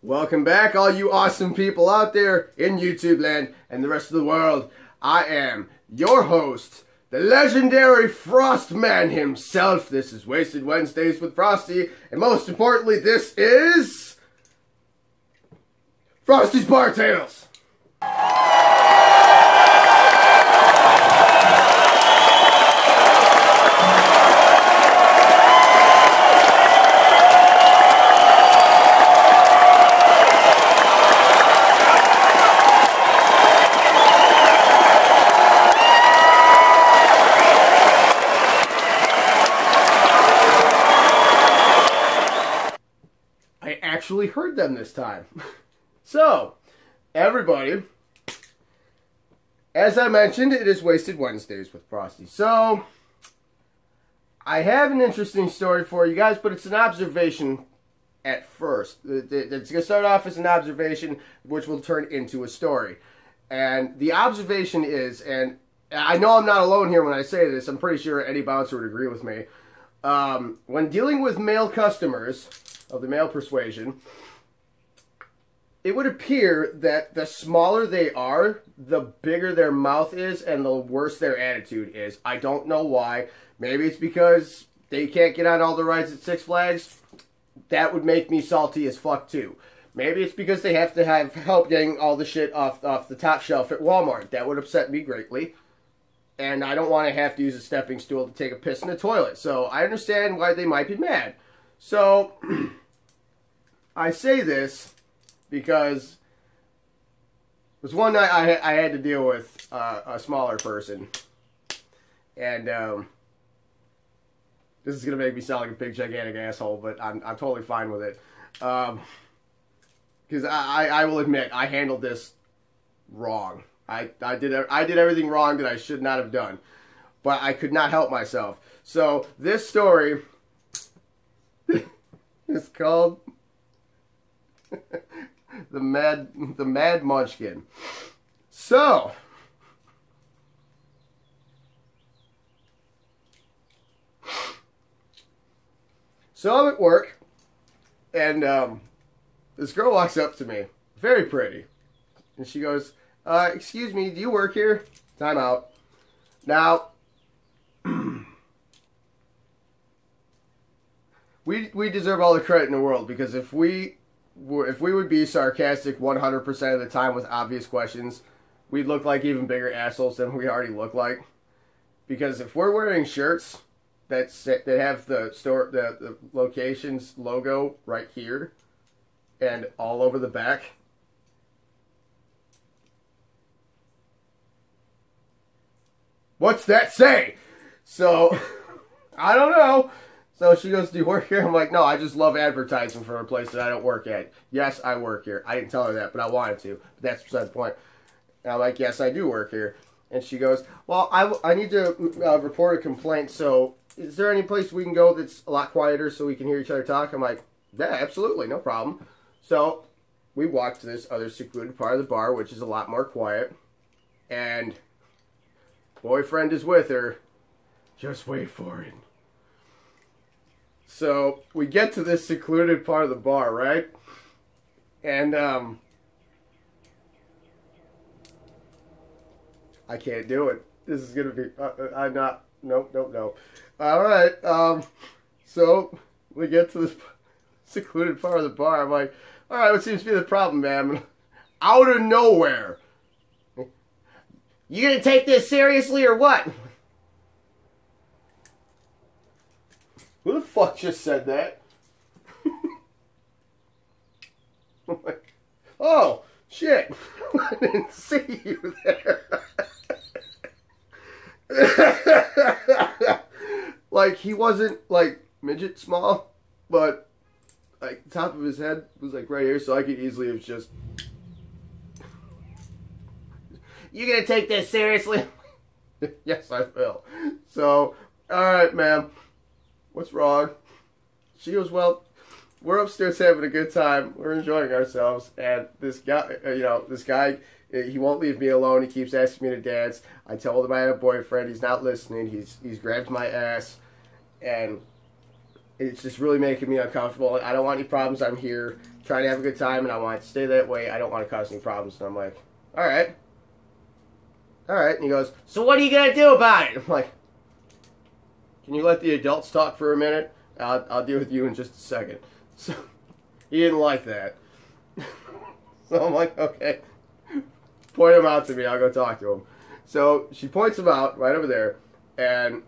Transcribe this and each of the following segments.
Welcome back, all you awesome people out there in YouTube land and the rest of the world. I am your host, the legendary Frostman himself. This is Wasted Wednesdays with Frosty, and most importantly, this is Frosty's Bar Tales. Actually heard them this time. So, everybody, as I mentioned, it is Wasted Wednesdays with Frosty. So, I have an interesting story for you guys, but it's an observation at first. It's going to start off as an observation, which will turn into a story. And the observation is, and I know I'm not alone here when I say this, I'm pretty sure any bouncer would agree with me. When dealing with male customers of the male persuasion, it would appear that the smaller they are, the bigger their mouth is and the worse their attitude is. I don't know why. Maybe it's because they can't get on all the rides at Six Flags. That would make me salty as fuck too. Maybe it's because they have to have help getting all the shit off the top shelf at Walmart. That would upset me greatly. And I don't want to have to use a stepping stool to take a piss in the toilet. So I understand why they might be mad. So, I say this because it was one night I had to deal with a smaller person. And this is going to make me sound like a big, gigantic asshole, but I'm totally fine with it. Because I will admit, I handled this wrong. I did everything wrong that I should not have done. But I could not help myself. So, this story is called the Mad Munchkin. So I'm at work, and this girl walks up to me, very pretty, and she goes, "Excuse me, do you work here?" Time out. Now, we deserve all the credit in the world, because if we would be sarcastic 100% of the time with obvious questions, we'd look like even bigger assholes than we already look like. Because if we're wearing shirts that have the location's logo right here and all over the back, what's that say? So I don't know. So she goes, "Do you work here?" I'm like, "No, I just love advertising for a place that I don't work at." Yes, I work here. I didn't tell her that, but I wanted to. But that's beside the point. And I'm like, "Yes, I do work here." And she goes, "Well, I need to report a complaint, so is there any place we can go that's a lot quieter so we can hear each other talk?" I'm like, "Yeah, absolutely, no problem." So we walk to this other secluded part of the bar, which is a lot more quiet. And boyfriend is with her. Just wait for it. So, we get to this secluded part of the bar, right? And, I can't do it. This is gonna be, I'm not, nope. Alright, so, we get to this secluded part of the bar. I'm like, "Alright, what seems to be the problem, ma'am?" Out of nowhere, "You gonna take this seriously or what?" Who the fuck just said that? I'm like, "Oh, shit. I didn't see you there." Like, he wasn't, like, midget small, but, like, the top of his head was, like, right here, so I could easily have just... "You gonna take this seriously?" "Yes, I will." So, "Alright, ma'am. What's wrong?" She goes, "Well, we're upstairs having a good time. We're enjoying ourselves. And this guy, he won't leave me alone. He keeps asking me to dance. I told him I had a boyfriend. He's not listening. He's grabbed my ass. And it's just really making me uncomfortable. I don't want any problems. I'm here trying to have a good time, and I want it to stay that way. I don't want to cause any problems. And I'm like, all right. All right. And he goes, so what are you going to do about it? I'm like, can you let the adults talk for a minute? I'll deal with you in just a second. So he didn't like that. So I'm like, okay. Point him out to me. I'll go talk to him. So she points him out right over there. And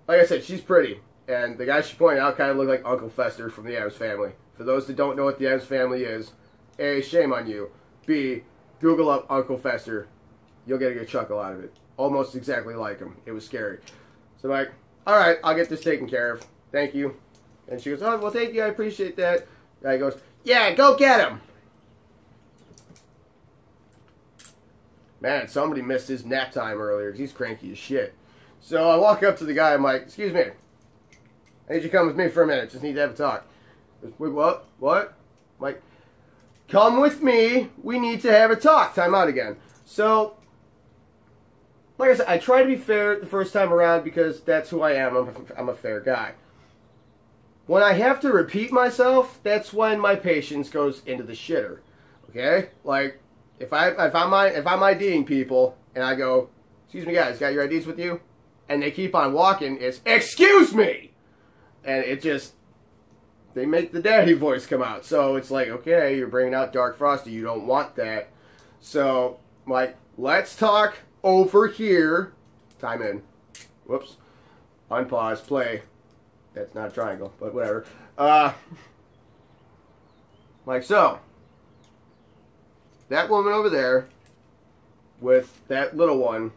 like I said, she's pretty. And the guy she pointed out kind of looked like Uncle Fester from the Addams Family. For those that don't know what the Addams Family is, A, shame on you. B, Google up Uncle Fester. You'll get a good chuckle out of it. Almost exactly like him. It was scary. So I'm like, all right, I'll get this taken care of. Thank you. And she goes, oh, well, thank you. I appreciate that. The guy goes, yeah, go get him. Man, somebody missed his nap time earlier because he's cranky as shit. So I walk up to the guy. I'm like, excuse me. I need you to come with me for a minute. Just need to have a talk. He goes, wait, what? What? I'm like, come with me. We need to have a talk. Time out again. So, like I said, I try to be fair the first time around because that's who I am. I'm a fair guy. When I have to repeat myself, that's when my patience goes into the shitter. Okay? Like, if I'm IDing people and I go, excuse me guys, got your IDs with you? And they keep on walking, it's, excuse me! And it just, they make the daddy voice come out. So it's like, okay, you're bringing out Dark Frosty, you don't want that. So, like, let's talk over here. Time in. Whoops. Unpause, play. That's not a triangle, but whatever. Like so. That woman over there with that little one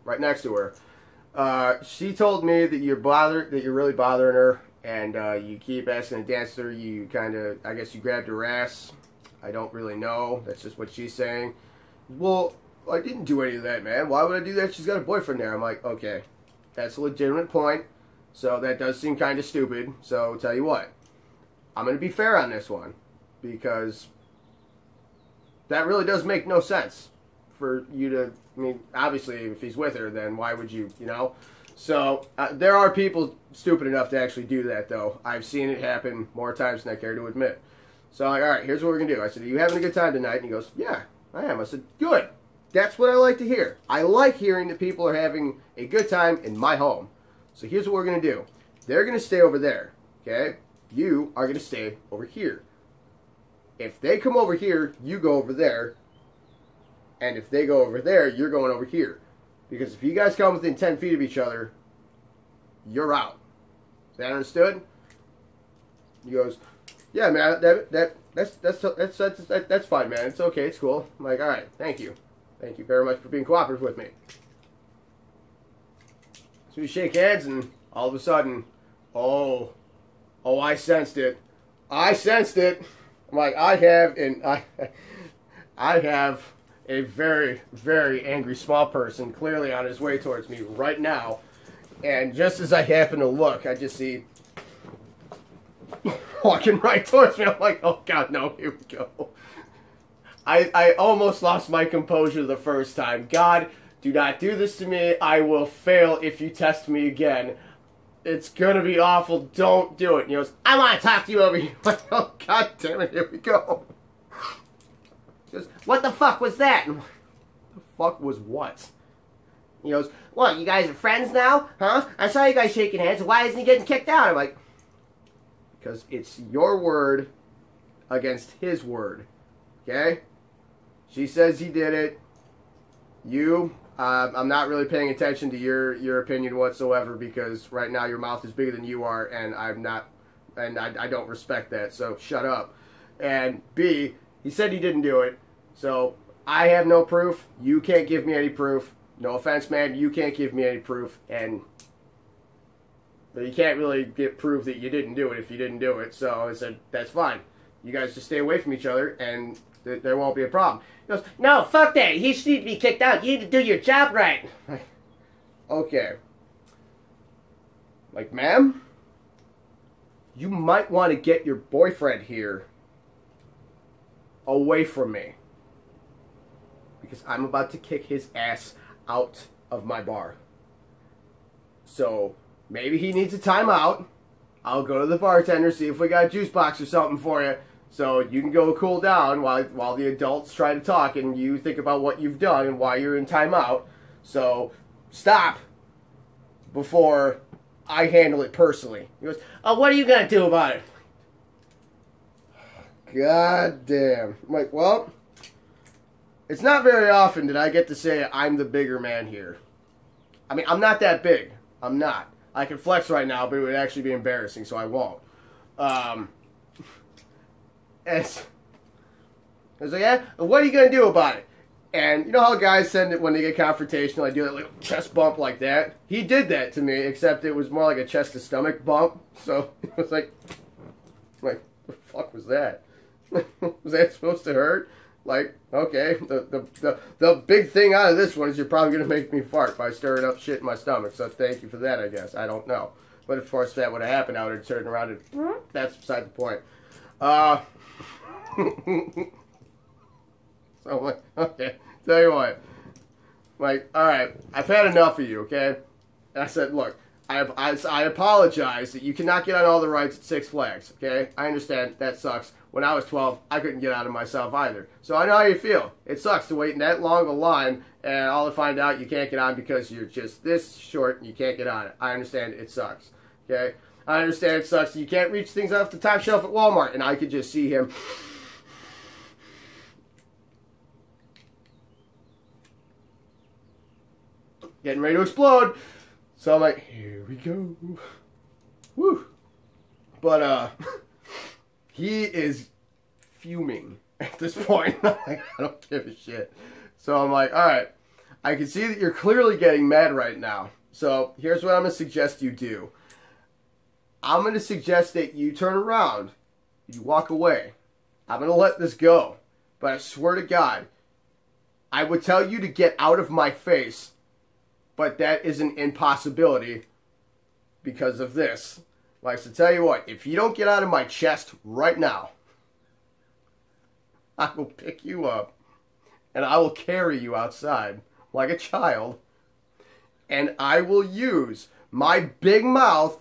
right next to her, she told me that you're really bothering her, and you keep asking to dance with her. You kind of, I guess you grabbed her ass. I don't really know. That's just what she's saying. Well, I didn't do any of that, man. Why would I do that? She's got a boyfriend there. I'm like, okay, that's a legitimate point. So that does seem kind of stupid. So I'll tell you what, I'm going to be fair on this one because that really does make no sense for you to, I mean, obviously if he's with her, then why would you, you know? So there are people stupid enough to actually do that, though. I've seen it happen more times than I care to admit. So I'm like, all right, here's what we're going to do. I said, are you having a good time tonight? And he goes, yeah, I am. I said, good. That's what I like to hear. I like hearing that people are having a good time in my home. So here's what we're going to do. They're going to stay over there, okay? You are going to stay over here. If they come over here, you go over there. And if they go over there, you're going over here. Because if you guys come within 10 feet of each other, you're out. Is that understood? He goes, yeah, man, that's fine, man. It's okay, it's cool. I'm like, all right, thank you. Thank you very much for being cooperative with me. So we shake hands, and all of a sudden, oh, I sensed it. I sensed it. I'm like, I have a very, very angry small person clearly on his way towards me right now. And just as I happen to look, I just see walking right towards me. I'm like, oh God, no, here we go. I almost lost my composure the first time. God, do not do this to me. I will fail if you test me again. It's going to be awful. Don't do it. And he goes, I want to talk to you over here. I'm like, oh, God damn it. Here we go. He goes, what the fuck was that? And the fuck was what? He goes, what, you guys are friends now? Huh? I saw you guys shaking hands. Why isn't he getting kicked out? I'm like, because it's your word against his word. Okay? She says he did it. You, I'm not really paying attention to your opinion whatsoever because right now your mouth is bigger than you are, and I don't respect that, so shut up. And B, he said he didn't do it, so I have no proof. You can't give me any proof. No offense, man, you can't give me any proof, but you can't really get proof that you didn't do it if you didn't do it, so I said, that's fine. You guys just stay away from each other, and there won't be a problem. He goes, no, fuck that. He should need to be kicked out. You need to do your job right. Okay. Like, ma'am, you might want to get your boyfriend here away from me. Because I'm about to kick his ass out of my bar. So, maybe he needs a timeout. I'll go to the bartender, see if we got a juice box or something for you. So you can go cool down while the adults try to talk and you think about what you've done and why you're in timeout. So stop before I handle it personally. He goes, oh, what are you going to do about it? God damn. I'm like, well, it's not very often that I get to say I'm the bigger man here. I mean, I'm not that big. I'm not. I can flex right now, but it would actually be embarrassing, so I won't. And I was like, yeah, what are you going to do about it? And you know how guys send it when they get confrontational, I do that little chest bump like that? He did that to me, except it was more like a chest to stomach bump. So it was like, what the fuck was that? Was that supposed to hurt? Like, okay, the big thing out of this one is you're probably going to make me fart by stirring up shit in my stomach. So thank you for that, I guess. I don't know. But of course, if that would have happened, I would have turned around and that's beside the point. So I'm like, okay, tell you what. Like, all right, I've had enough of you, okay? And I said, look, I apologize that you cannot get on all the rides at Six Flags, okay? I understand, that sucks. When I was 12, I couldn't get out of myself either. So I know how you feel. It sucks to wait in that long a line and all to find out you can't get on because you're just this short and you can't get on it. I understand it sucks, okay? I understand it sucks. You can't reach things off the top shelf at Walmart. And I could just see him getting ready to explode. So I'm like, here we go. Woo. But, he is fuming at this point. I'm like, I don't give a shit. So I'm like, all right, I can see that you're clearly getting mad right now. So here's what I'm going to suggest you do. I'm going to suggest that you turn around. You walk away. I'm going to let this go. But I swear to God, I would tell you to get out of my face. But that is an impossibility because of this. Like, so tell you what, if you don't get out of my chest right now, I will pick you up and I will carry you outside like a child. And I will use my big mouth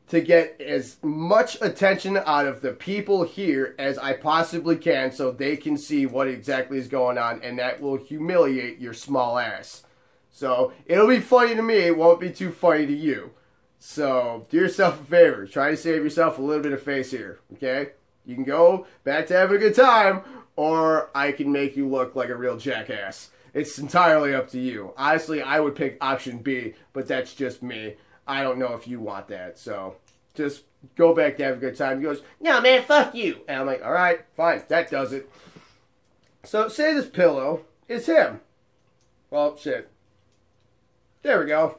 to get as much attention out of the people here as I possibly can so they can see what exactly is going on, and that will humiliate your small ass. So, it'll be funny to me, it won't be too funny to you. So, do yourself a favor, try to save yourself a little bit of face here, okay? You can go back to having a good time, or I can make you look like a real jackass. It's entirely up to you. Honestly, I would pick option B, but that's just me. I don't know if you want that, so just go back to have a good time. He goes, no, man, fuck you. And I'm like, all right, fine, that does it. So, say this pillow is him. Well, shit. There we go.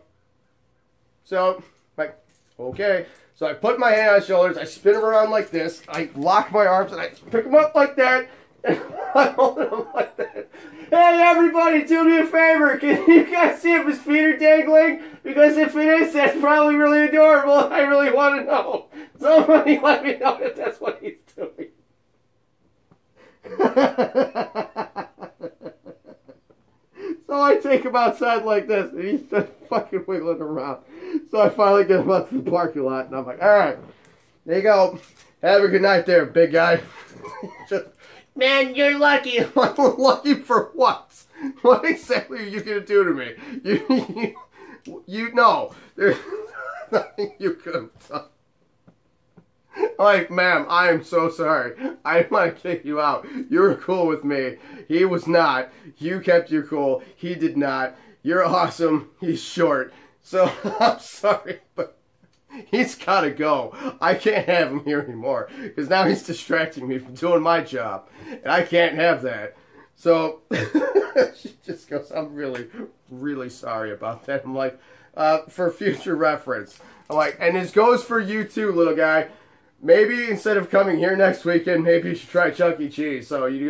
So, like, okay. So I put my hand on his shoulders, I spin him around like this, I lock my arms, and I pick him up like that, and I hold him like that. Hey everybody, do me a favor, can you guys see if his feet are dangling? Because if it is, that's probably really adorable, and I really want to know. Somebody let me know if that's what he's doing. So I take him outside like this, and he's just fucking wiggling around. So I finally get him out to the parking lot, and I'm like, all right, there you go. Have a good night there, big guy. Just, man, you're lucky. I'm lucky for what? What exactly are you going to do to me? You know, there's nothing you could have done. Like, ma'am, I am so sorry. I didn't want to kick you out. You were cool with me. He was not. You kept your cool. He did not. You're awesome. He's short. So, I'm sorry, but he's got to go. I can't have him here anymore. Because now he's distracting me from doing my job. And I can't have that. So, she just goes, I'm really, really sorry about that. I'm like, for future reference. I'm like, and this goes for you too, little guy. Maybe instead of coming here next weekend, maybe you should try Chuck E. Cheese. So you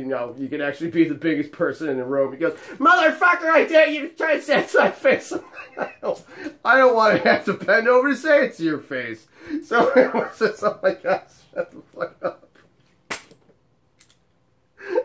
know you can actually be the biggest person in the room. He goes, motherfucker, I dare you to try and say it to my face. I don't want to have to bend over to say it to your face. So it was just, oh my gosh, shut the fuck up.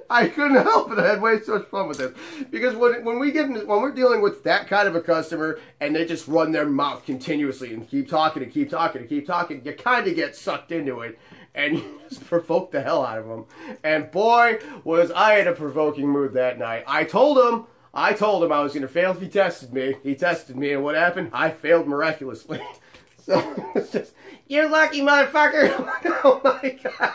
I couldn't help it. I had way too much fun with this. Because when we're dealing with that kind of a customer and they just run their mouth continuously and keep talking and keep talking and keep talking, you kind of get sucked into it. and you just provoked the hell out of him. And boy, was I in a provoking mood that night. I told him I was going to fail if he tested me. He tested me, and what happened? I failed miraculously. So it's just, you're lucky, motherfucker. Oh my god.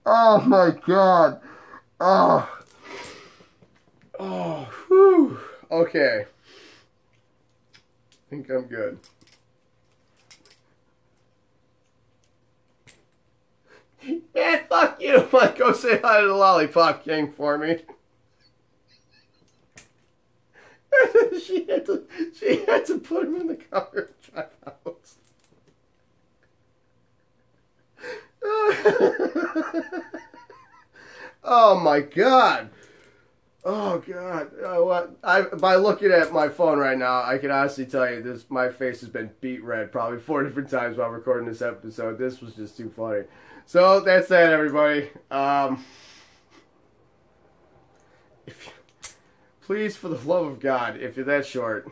Oh my god. Oh. Oh, whew. Okay. I think I'm good. Man, fuck you. Like, go say hi to the Lollipop King for me. she had to put him in the car and drive out. Oh my god. Oh god. By looking at my phone right now, I can honestly tell you my face has been beat red probably 4 different times while recording this episode. This was just too funny. So that's that, everybody. Please, for the love of God, if you're that short,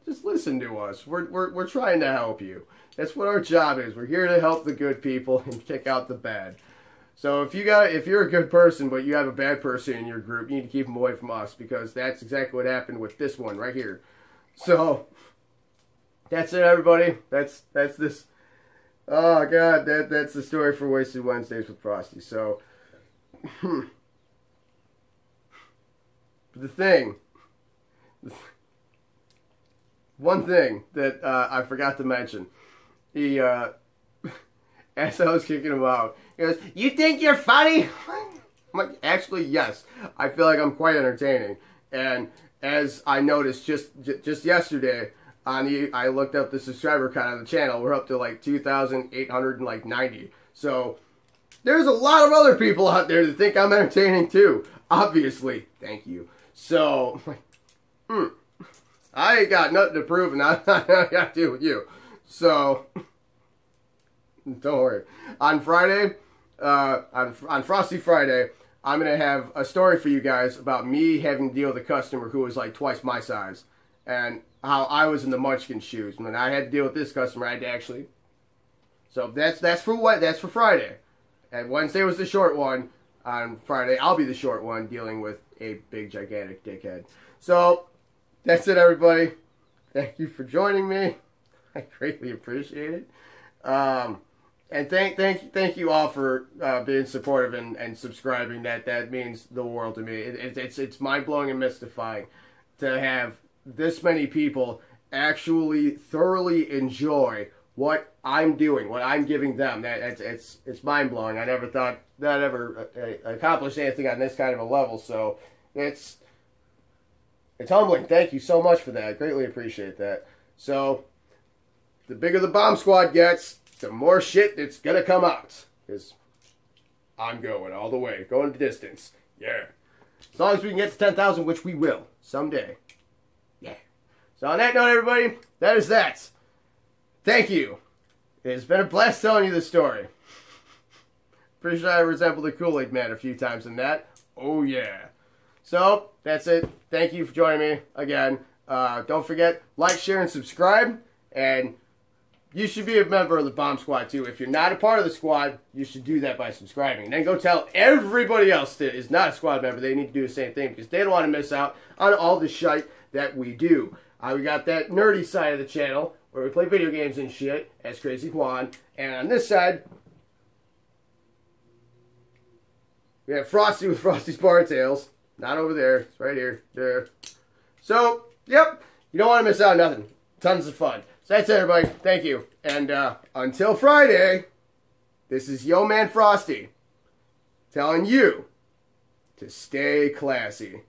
just listen to us. We're trying to help you. That's what our job is. We're here to help the good people and kick out the bad. So if you're a good person but you have a bad person in your group, you need to keep them away from us, because that's exactly what happened with this one right here. So that's it, everybody. That's this. Oh god, that's the story for Wasted Wednesdays with Frosty. So one thing that I forgot to mention, he as I was kicking him out, he goes, "You think you're funny?" I'm like, actually, yes. I feel like I'm quite entertaining. And as I noticed just yesterday, I looked up the subscriber count on the channel. We're up to like 2,890. So there's a lot of other people out there that think I'm entertaining too. Obviously, thank you. So, I ain't got nothing to prove, and I got to deal with you. So, don't worry. On Friday, on Frosty Friday, I'm going to have a story for you guys about me having to deal with a customer who was like twice my size, and how I was in the Munchkin shoes. When I had to deal with this customer, I had to actually... So that's for Friday. And Wednesday was the short one. On Friday, I'll be the short one dealing with a big, gigantic dickhead. So, that's it, everybody. Thank you for joining me. I greatly appreciate it. And thank you all for being supportive and subscribing. That means the world to me. It's mind-blowing and mystifying to have this many people actually thoroughly enjoy what I'm doing, what I'm giving them. It's mind-blowing. I never thought that I'd ever accomplished anything on this kind of a level, so it's humbling. Thank you so much for that. I greatly appreciate that. So, the bigger the bomb squad gets, the more shit that's gonna come out. Because I'm going all the way, going the distance. Yeah. As long as we can get to 10,000, which we will, someday. Yeah. So on that note, everybody, that is that. Thank you. It has been a blast telling you this story. Pretty sure I resembled the Kool-Aid Man a few times in that. Oh yeah. So, that's it. Thank you for joining me again. Don't forget, like, share, and subscribe. And you should be a member of the Bomb Squad too. If you're not a part of the squad, you should do that by subscribing. And then go tell everybody else that is not a squad member they need to do the same thing, because they don't want to miss out on all the shite that we do. We got that nerdy side of the channel where we play video games and shit as Crazy Juan. And on this side, we have Frosty with Frosty's Bar Tales. Not over there. It's right here. There. So, yep. You don't want to miss out on nothing. Tons of fun. So that's it, everybody. Thank you. And until Friday, this is Yo Man Frosty telling you to stay classy.